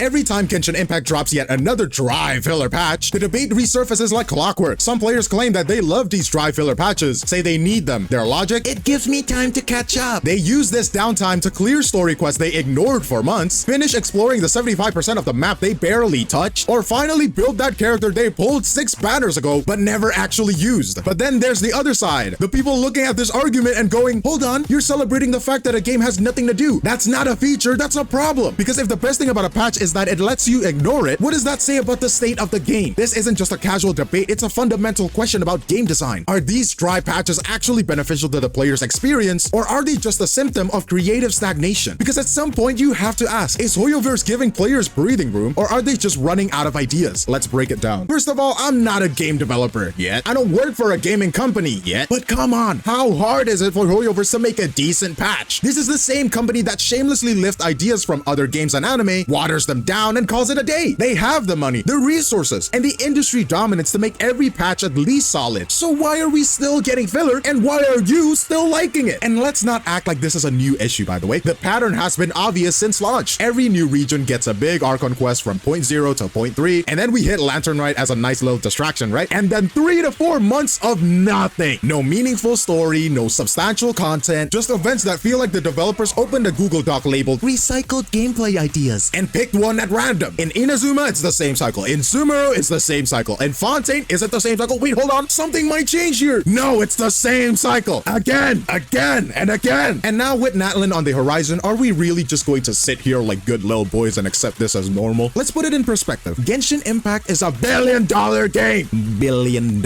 Every time Genshin Impact drops yet another dry filler patch, the debate resurfaces like clockwork. Some players claim that they love these dry filler patches, say they need them. Their logic? It gives me time to catch up. They use this downtime to clear story quests they ignored for months, finish exploring the 75% of the map they barely touched, or finally build that character they pulled 6 banners ago but never actually used. But then there's the other side. The people looking at this argument and going, hold on, you're celebrating the fact that a game has nothing to do. That's not a feature, that's a problem. Because if the best thing about a patch is that it lets you ignore it, what does that say about the state of the game? This isn't just a casual debate, it's a fundamental question about game design. Are these dry patches actually beneficial to the player's experience, or are they just a symptom of creative stagnation? Because at some point you have to ask, is Hoyoverse giving players breathing room, or are they just running out of ideas? Let's break it down. First of all, I'm not a game developer yet. I don't work for a gaming company yet. But come on, how hard is it for Hoyoverse to make a decent patch? This is the same company that shamelessly lifts ideas from other games and anime, waters them down, and calls it a day. They have the money, the resources, and the industry dominance to make every patch at least solid. So why are we still getting filler, and why are you still liking it? And let's not act like this is a new issue, by the way. The pattern has been obvious since launch. Every new region gets a big Archon quest from point 0 to point 3, and then we hit Lantern Rite as a nice little distraction, right? And then 3 to 4 months of nothing. No meaningful story, no substantial content, just events that feel like the developers opened a Google Doc labeled recycled gameplay ideas and picked one at random. In Inazuma, it's the same cycle. In Sumeru, it's the same cycle. In Fontaine, is it the same cycle? Wait, hold on. Something might change here. No, it's the same cycle. Again, and again. And now with Natlan on the horizon, are we really just going to sit here like good little boys and accept this as normal? Let's put it in perspective. Genshin Impact is a $1 billion game. $1 billion.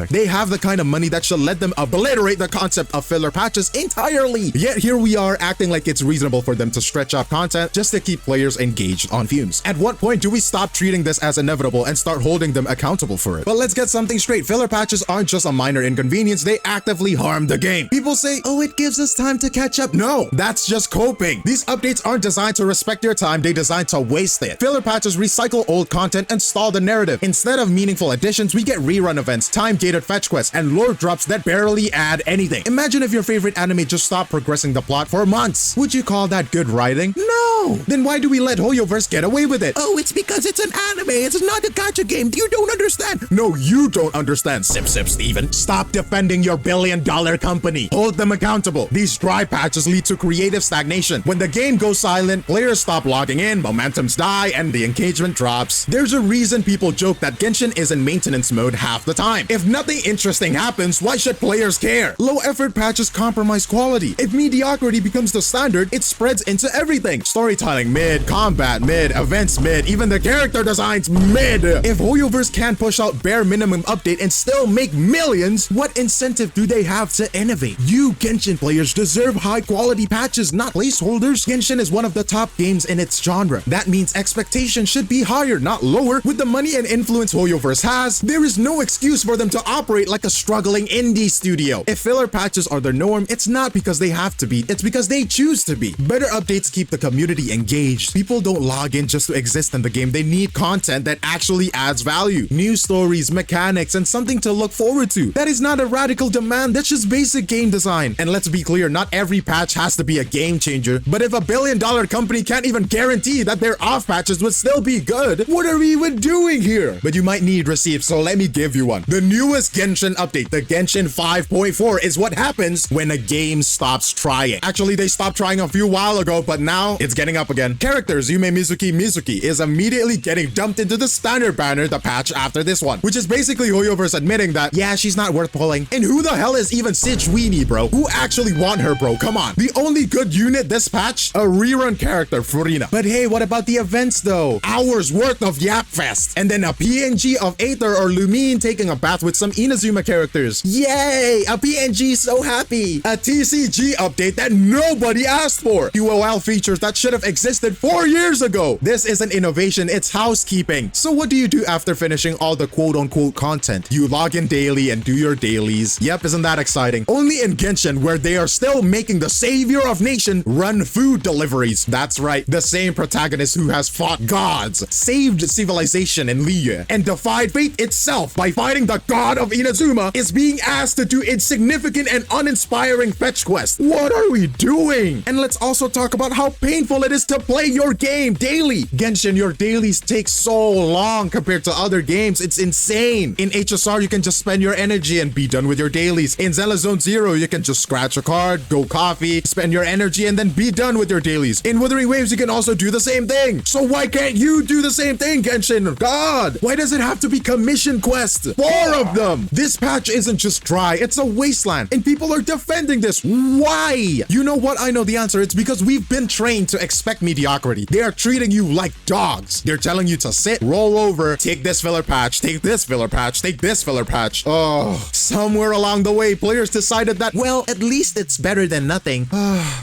They have the kind of money that should let them obliterate the concept of filler patches entirely. Yet here we are acting like it's reasonable for them to stretch out content just to keep players engaged on fumes. At what point do we stop treating this as inevitable and start holding them accountable for it? But let's get something straight. Filler patches aren't just a minor inconvenience, they actively harm the game. People say, oh, it gives us time to catch up. No, that's just coping. These updates aren't designed to respect your time, they're designed to waste it. Filler patches recycle old content and stall the narrative. Instead of meaningful additions, we get rerun events, time-gated fetch quests, and lore drops that barely add anything. Imagine if your favorite anime just stopped progressing the plot for months. Would you call that good writing? No! Then why do we let Hoyoverse get away with it? Oh, it's because it's an anime, it's not a gacha game. You don't understand. No, you don't understand, Sip Steven. Stop defending your $1 billion company. Hold them accountable. These dry patches lead to creative stagnation. When the game goes silent, players stop logging in, momentums die, and the engagement drops. There's a reason people joke that Genshin is in maintenance mode half the time. If nothing interesting happens, why should players care? Low effort patches compromise quality. If mediocrity becomes the standard, it spreads into everything. Storytelling mid, combat mid, events mid, even the character designs mid. If Hoyoverse can't push out bare minimum update and still make millions, what incentive do they have to innovate? You Genshin players deserve high quality patches, not placeholders. Genshin is one of the top games in its genre. That means expectations should be higher, not lower. With the money and influence Hoyoverse has, there is no excuse for them to operate like a struggling indie studio. If filler patches are the norm, it's not because they have to be, it's because they choose to be. Better updates keep the community engaged. People don't log in just to exist in the game, they need content that actually adds value. New stories, mechanics, and something to look forward to. That is not a radical demand, that's just basic game design. And let's be clear, not every patch has to be a game changer, but if a $1 billion company can't even guarantee that their off patches would still be good, what are we even doing here? But you might need receipts, so let me give you one. The newest Genshin update, the Genshin 5.4, is what happens when a game stops trying. Actually, they stopped trying a few while ago, but now it's getting up again. Characters Yume Mizuki is immediately getting dumped into the standard banner, the patch after this one, which is basically Hoyoverse admitting that, yeah, she's not worth pulling. And who the hell is even 𝗖cie𝗽𝗆𝗵𝗁, bro? Who actually want her, bro? Come on. The only good unit this patch? A rerun character, Furina. But hey, what about the events though? Hours worth of Yap Fest, and then a PNG of Aether or Lumine taking a bath with some Inazuma characters. Yay! A PNG so happy! A TCG update that nobody asked for! UOL features that should have existed 4 years ago! This isn't innovation, it's housekeeping. So what do you do after finishing all the quote-unquote content? You log in daily and do your dailies. Yep, isn't that exciting? Only in Genshin, where they are still making the savior of nation run food deliveries. That's right, the same protagonist who has fought gods, saved civilization in 𝗼𝗼, and defied fate itself by fighting the god of Inazuma, is being asked to do insignificant and uninspiring fetch quests. What are we doing? And let's also talk about how painful it is to play your game game daily. Genshin, your dailies take so long compared to other games. It's insane. In HSR, you can just spend your energy and be done with your dailies. In Zelda Zone Zero, you can just scratch a card, go coffee, spend your energy, and then be done with your dailies. In Wuthering Waves, you can also do the same thing. So why can't you do the same thing, Genshin? God, why does it have to be commission quests? 4 of them. This patch isn't just dry, it's a wasteland, and people are defending this. Why? You know what? I know the answer. It's because we've been trained to expect mediocrity. They are treating you like dogs. They're telling you to sit, roll over, take this filler patch, take this filler patch, take this filler patch. Oh, somewhere along the way, players decided that, well, at least it's better than nothing.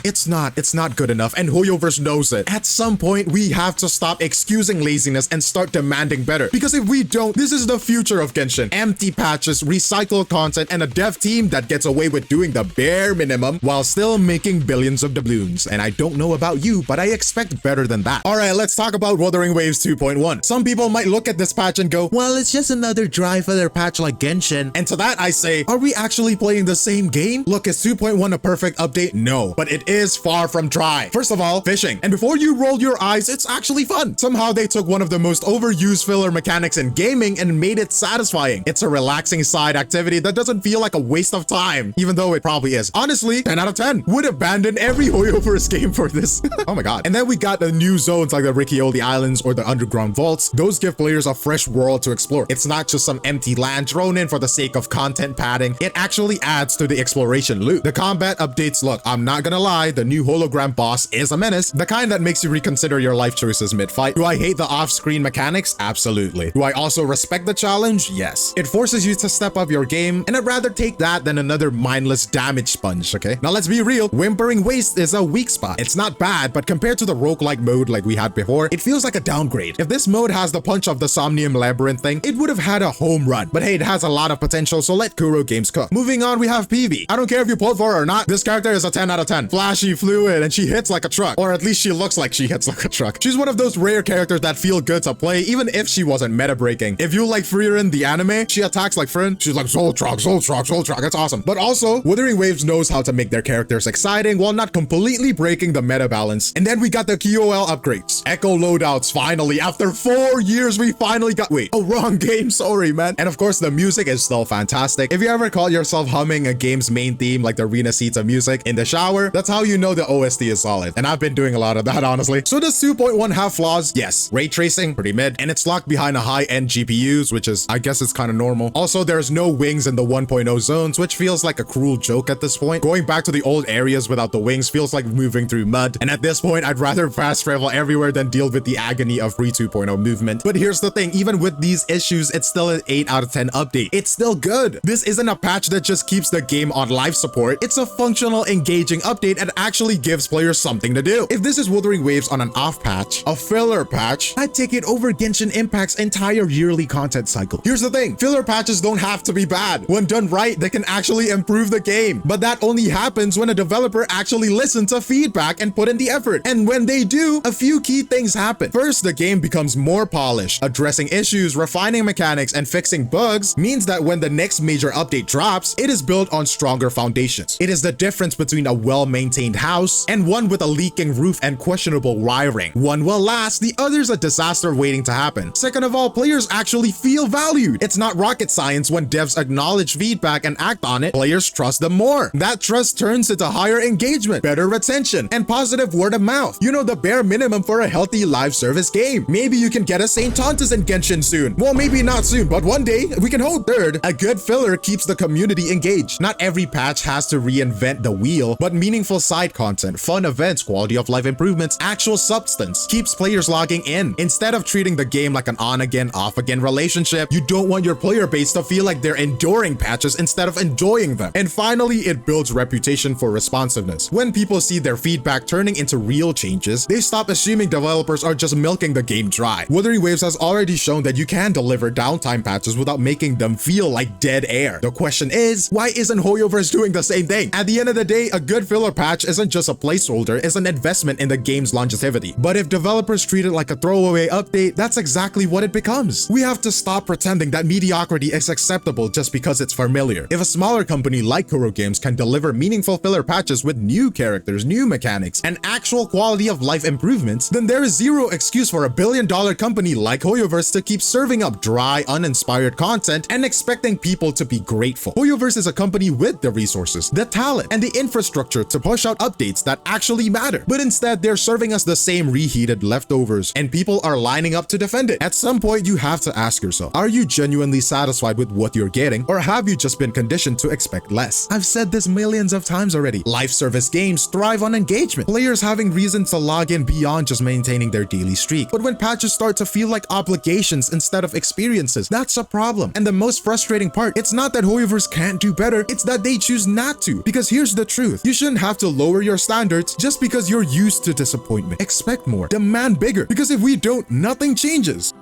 It's not good enough, and Hoyoverse knows it. At some point, we have to stop excusing laziness and start demanding better. Because if we don't, this is the future of Genshin. Empty patches, recycled content, and a dev team that gets away with doing the bare minimum while still making billions of doubloons. And I don't know about you, but I expect better than that. Alright, let's talk about Wuthering Waves 2.1. Some people might look at this patch and go, well, it's just another dry filler patch like Genshin. And to that I say, are we actually playing the same game? Look, is 2.1 a perfect update? No, but it is far from dry. First of all, fishing. And before you roll your eyes, it's actually fun. Somehow they took one of the most overused filler mechanics in gaming and made it satisfying. It's a relaxing side activity that doesn't feel like a waste of time, even though it probably is. Honestly, 10 out of 10. Would abandon every Hoyoverse game for this. Oh my god. And then we got the new zones like the 𝗖cie𝗽𝗆𝗵𝗵𝗵𝗁 Islands or the underground vaults. Those give players a fresh world to explore. It's not just some empty land thrown in for the sake of content padding. It actually adds to the exploration loop. The combat updates, look, I'm not gonna lie, the new hologram boss is a menace. The kind that makes you reconsider your life choices mid-fight. Do I hate the off-screen mechanics? Absolutely. Do I also respect the challenge? Yes. It forces you to step up your game, and I'd rather take that than another mindless damage sponge, okay? Now let's be real, Whimpering Waste is a weak spot. It's not bad, but compared to the roguelike mode like we had before, it feels like a downgrade. If this mode has the punch of the Somnium Labyrinth thing, it would have had a home run. But hey, it has a lot of potential, so let Kuro Games cook. Moving on, we have PV. I don't care if you pulled for her or not, this character is a 10 out of 10. Flashy, fluid, and she hits like a truck. Or at least she looks like she hits like a truck. She's one of those rare characters that feel good to play, even if she wasn't meta breaking. If you like Frieren the anime, she attacks like Frieren. She's like Zoltrak, Zoltrak, Zoltrak. That's awesome. But also, Wuthering Waves knows how to make their characters exciting while not completely breaking the meta balance. And then we got the QOL upgrades. Echo loadouts, finally. After 4 years, we finally got... Wait, oh, wrong game. Sorry, man. And of course, the music is still fantastic. If you ever call yourself humming a game's main theme like the Rena Sita music in the shower, that's how you know the OST is solid. And I've been doing a lot of that, honestly. So does 2.1 have flaws? Yes. Ray tracing, pretty mid. And it's locked behind a high-end GPUs, which is, I guess it's kind of normal. Also, there's no wings in the 1.0 zones, which feels like a cruel joke at this point. Going back to the old areas without the wings feels like moving through mud. And at this point, I'd rather fast travel everywhere than deal with the agony of free 2.0 movement. But here's the thing, even with these issues, it's still an 8 out of 10 update. It's still good. This isn't a patch that just keeps the game on life support. It's a functional, engaging update and actually gives players something to do. If this is Wuthering Waves on an off patch, a filler patch, I'd take it over Genshin Impact's entire yearly content cycle. Here's the thing, filler patches don't have to be bad. When done right, they can actually improve the game. But that only happens when a developer actually listens to feedback and put in the effort. And when they do, a few key things happen. First, the game becomes more polished. Addressing issues, refining mechanics, and fixing bugs means that when the next major update drops, it is built on stronger foundations. It is the difference between a well-maintained house and one with a leaking roof and questionable wiring. One will last, the other's a disaster waiting to happen. Second of all, players actually feel valued. It's not rocket science when devs acknowledge feedback and act on it. Players trust them more. That trust turns into higher engagement, better retention, and positive word of mouth. You know, the bare minimum for a healthy live service game. Maybe you can get a St. Tontus in Genshin soon. Well, maybe not soon, but one day we can hope. Third, a good filler keeps the community engaged. Not every patch has to reinvent the wheel, but meaningful side content, fun events, quality of life improvements, actual substance keeps players logging in. Instead of treating the game like an on-again, off-again relationship, you don't want your player base to feel like they're enduring patches instead of enjoying them. And finally, it builds reputation for responsiveness. When people see their feedback turning into real changes, they stop assuming developers are just milking the game dry. Wuthering Waves has already shown that you can deliver downtime patches without making them feel like dead air. The question is, why isn't Hoyoverse doing the same thing? At the end of the day, a good filler patch isn't just a placeholder, it's an investment in the game's longevity. But if developers treat it like a throwaway update, that's exactly what it becomes. We have to stop pretending that mediocrity is acceptable just because it's familiar. If a smaller company like Kuro Games can deliver meaningful filler patches with new characters, new mechanics, and actual quality of life improvement, achievements, then there is zero excuse for a billion-dollar company like Hoyoverse to keep serving up dry, uninspired content and expecting people to be grateful. Hoyoverse is a company with the resources, the talent, and the infrastructure to push out updates that actually matter. But instead, they're serving us the same reheated leftovers, and people are lining up to defend it. At some point, you have to ask yourself, are you genuinely satisfied with what you're getting, or have you just been conditioned to expect less? I've said this millions of times already. Live service games thrive on engagement, players having reason to log in beyond just maintaining their daily streak. But when patches start to feel like obligations instead of experiences, that's a problem. And the most frustrating part, it's not that Hoyoverse can't do better, it's that they choose not to. Because here's the truth, you shouldn't have to lower your standards just because you're used to disappointment. Expect more, demand bigger, because if we don't, nothing changes.